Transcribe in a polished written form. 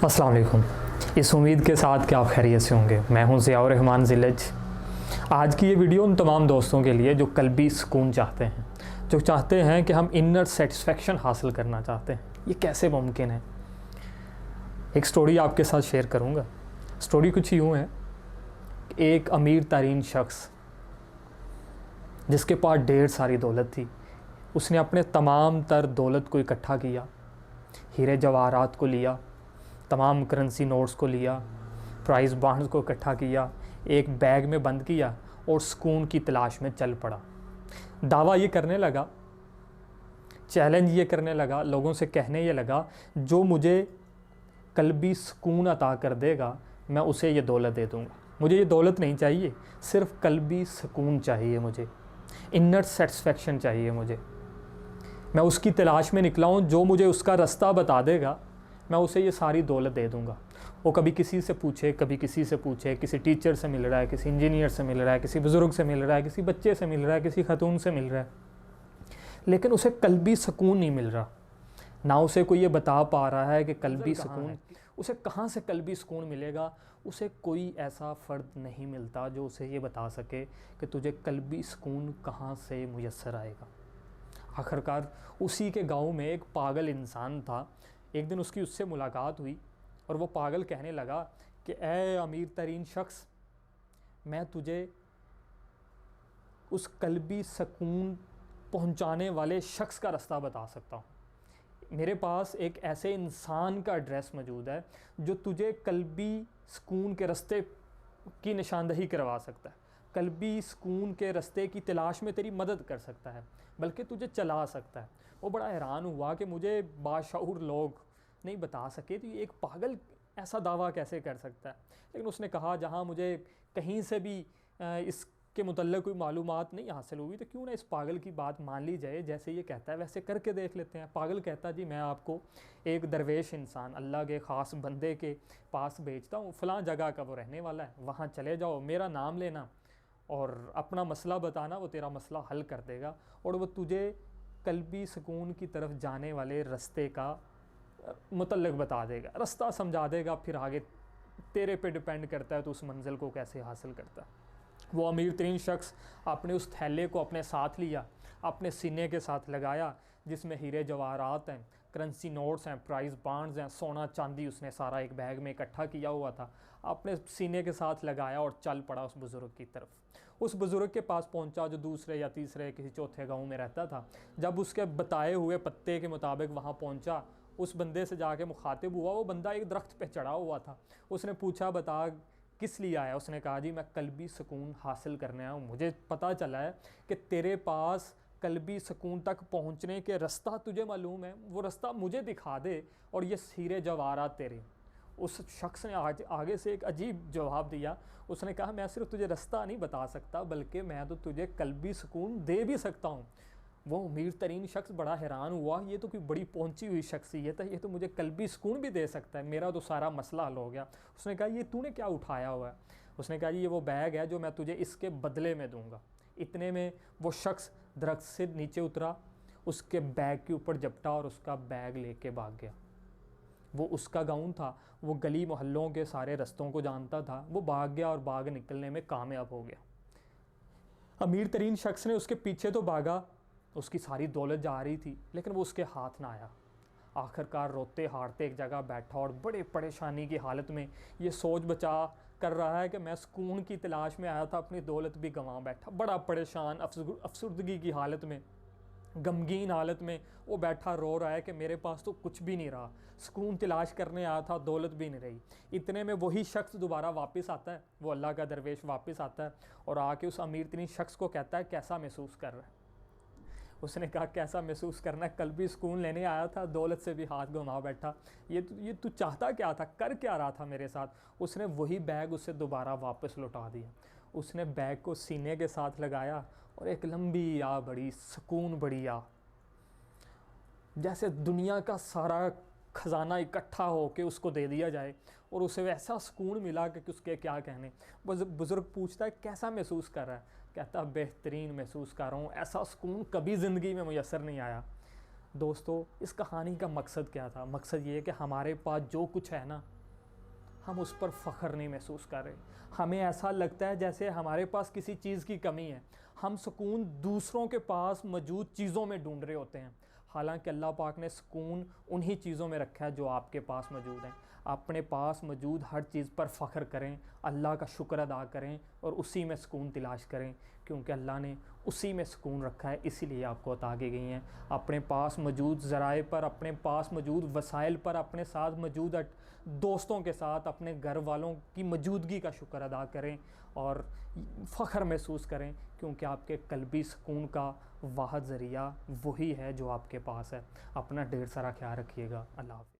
अस्सलाम वालेकुम। इस उम्मीद के साथ कि आप खैरियत से होंगे, मैं हूं ज़ियाउर रहमान ज़िलज। आज की ये वीडियो उन तमाम दोस्तों के लिए जो कल्बी सुकून चाहते हैं, जो चाहते हैं कि हम इनर सेटिस्फेक्शन हासिल करना चाहते हैं। ये कैसे मुमकिन है? एक स्टोरी आपके साथ शेयर करूँगा। स्टोरी कुछ यूँ है, एक अमीर तरीन शख्स जिसके पास ढेर सारी दौलत थी, उसने अपने तमाम तर दौलत को इकट्ठा किया, हीरे जवाहरात को लिया, तमाम करेंसी नोट्स को लिया, प्राइस बॉन्ड्स को इकट्ठा किया, एक बैग में बंद किया और सुकून की तलाश में चल पड़ा। दावा ये करने लगा, चैलेंज ये करने लगा, लोगों से कहने ये लगा, जो मुझे कल्बी सुकून अता कर देगा मैं उसे ये दौलत दे दूँगा। मुझे ये दौलत नहीं चाहिए, सिर्फ कल्बी सुकून चाहिए, मुझे इनर सेटिस्फेक्शन चाहिए। मैं उसकी तलाश में निकला हूँ, जो मुझे उसका रास्ता बता देगा मैं उसे ये सारी दौलत दे दूँगा। वो कभी किसी से पूछे, कभी किसी से पूछे, किसी टीचर से मिल रहा है, किसी इंजीनियर से मिल रहा है, किसी बुज़ुर्ग से मिल रहा है, किसी बच्चे से मिल रहा है, किसी खतून से मिल रहा है, लेकिन उसे कल्बी सुकून नहीं मिल रहा। ना उसे कोई ये बता पा रहा है कि कल्बी सुकून उसे कहाँ से कल्बी सुकून मिलेगा। उसे कोई ऐसा फ़र्द नहीं मिलता जो उसे ये बता सके कि तुझे कल्बी सुकून कहाँ से मुयस्सर आएगा। आखिरकार उसी के गांव में एक पागल इंसान था। एक दिन उसकी उससे मुलाकात हुई और वो पागल कहने लगा कि ऐ अमीर तरीन शख्स, मैं तुझे उस कल्बी सुकून पहुंचाने वाले शख्स का रास्ता बता सकता हूँ। मेरे पास एक ऐसे इंसान का एड्रेस मौजूद है जो तुझे कल्बी सुकून के रास्ते की निशानदही करवा सकता है, कल्बी सुकून के रास्ते की तलाश में तेरी मदद कर सकता है, बल्कि तुझे चला सकता है। वो बड़ा हैरान हुआ कि मुझे बाशऊर लोग नहीं बता सके, तो ये एक पागल ऐसा दावा कैसे कर सकता है। लेकिन उसने कहा, जहाँ मुझे कहीं से भी इसके मुतल्लिक़ कोई मालूमात नहीं हासिल हुई, तो क्यों ना इस पागल की बात मान ली जाए, जैसे ये कहता है वैसे करके देख लेते हैं। पागल कहता, जी मैं आपको एक दरवेश इंसान, अल्लाह के ख़ास बंदे के पास भेजता हूँ, फ़लाँ जगह का वो रहने वाला है, वहाँ चले जाओ, मेरा नाम लेना और अपना मसला बताना, वो तेरा मसला हल कर देगा और वो तुझे कल्बी सुकून की तरफ जाने वाले रास्ते का मुतल्लिक़ बता देगा, रास्ता समझा देगा। फिर आगे तेरे पे डिपेंड करता है तो उस मंजिल को कैसे हासिल करता है। वो अमीर तरीन शख्स अपने उस थैले को अपने साथ लिया, अपने सीने के साथ लगाया, जिसमें हीरे जवाहरात हैं, करेंसी नोट्स हैं, प्राइस बॉन्ड्स हैं, सोना चांदी, उसने सारा एक बैग में इकट्ठा किया हुआ था, अपने सीने के साथ लगाया और चल पड़ा उस बुज़ुर्ग की तरफ। उस बुज़ुर्ग के पास पहुंचा जो दूसरे या तीसरे किसी चौथे गांव में रहता था। जब उसके बताए हुए पत्ते के मुताबिक वहां पहुंचा, उस बंदे से जाके मुखातिब हुआ। वो बंदा एक दरख्त पे चढ़ा हुआ था। उसने पूछा, बता किस लिए आया? उसने कहा, जी मैं कल्बी सुकून हासिल करने आया हूँ। मुझे पता चला है कि तेरे पास कल्बी सुकून तक पहुँचने के रास्ता तुझे मालूम है, वो रास्ता मुझे दिखा दे और ये हीरे जवाहरात तेरे। उस शख्स ने आज आगे से एक अजीब जवाब दिया। उसने कहा, मैं सिर्फ तुझे रास्ता नहीं बता सकता, बल्कि मैं तो तुझे कल्बी सुकून दे भी सकता हूँ। वो अमीर तरीन शख्स बड़ा हैरान हुआ, ये तो कोई बड़ी पहुंची हुई शख्सियत है, ये तो मुझे कल्बी सुकून भी दे सकता है, मेरा तो सारा मसला हल हो गया। उसने कहा, ये तूने क्या उठाया हुआ है? उसने कहा, ये वो बैग है जो मैं तुझे इसके बदले में दूंगा। इतने में वो शख्स दरख्त से नीचे उतरा, उसके बैग के ऊपर झपटा और उसका बैग लेके भाग गया। वो उसका गाँव था, वो गली मोहल्लों के सारे रास्तों को जानता था। वो भाग गया और भाग निकलने में कामयाब हो गया। अमीर तरीन शख्स ने उसके पीछे तो भागा, उसकी सारी दौलत जा रही थी, लेकिन वो उसके हाथ ना आया। आखिरकार रोते हारते एक जगह बैठा और बड़े परेशानी की हालत में ये सोच बचा कर रहा है कि मैं सुकून की तलाश में आया था, अपनी दौलत भी गंवा बैठा। बड़ा परेशान, अफसुर्दगी की हालत में, गमगीन हालत में वो बैठा रो रहा है कि मेरे पास तो कुछ भी नहीं रहा, सुकून तलाश करने आया था, दौलत भी नहीं रही। इतने में वही शख्स दोबारा वापस आता है, वो अल्लाह का दरवेश वापस आता है और आके उस अमीर तरीन शख्स को कहता है, कैसा महसूस कर रहा है? उसने कहा, कैसा महसूस करना है, कल्बी सुकून लेने आया था, दौलत से भी हाथ घुमा बैठा। ये तू चाहता क्या था, कर क्या रहा था मेरे साथ? उसने वही बैग उसे दोबारा वापस लौटा दिया। उसने बैग को सीने के साथ लगाया और एक लंबी आ बड़ी, सुकून बड़ी आ, जैसे दुनिया का सारा ख़जाना इकट्ठा होके उसको दे दिया जाए और उसे वैसा सुकून मिला कि उसके क्या कहने। बुज़ुर्ग पूछता है, कैसा महसूस कर रहा है? कहता, बेहतरीन महसूस कर रहा हूँ, ऐसा सुकून कभी ज़िंदगी में मुयस्सर नहीं आया। दोस्तों, इस कहानी का मकसद क्या था? मकसद ये है कि हमारे पास जो कुछ है ना, हम उस पर फ़ख्र नहीं महसूस कर रहे। हमें ऐसा लगता है जैसे हमारे पास किसी चीज़ की कमी है। हम सुकून दूसरों के पास मौजूद चीज़ों में ढूंढ रहे होते हैं, हालांकि अल्लाह पाक ने सुकून उन्हीं चीज़ों में रखा है जो आपके पास मौजूद हैं। अपने पास मौजूद हर चीज़ पर फ़ख्र करें, अल्लाह का शुक्र अदा करें और उसी में सुकून तलाश करें, क्योंकि अल्लाह ने उसी में सुकून रखा है, इसीलिए आपको अता की गई हैं। अपने पास मौजूद ज़राए पर, अपने पास मौजूद वसाइल पर, अपने साथ मौजूद दोस्तों के साथ, अपने घर वालों की मौजूदगी का शुक्र अदा करें और फ़ख्र महसूस करें, क्योंकि आपके क़ल्बी सुकून का वाहिद ज़रिया वही है जो आपके पास है। अपना ढेर सारा ख्याल रखिएगा। अल्लाह हाफ़िज़।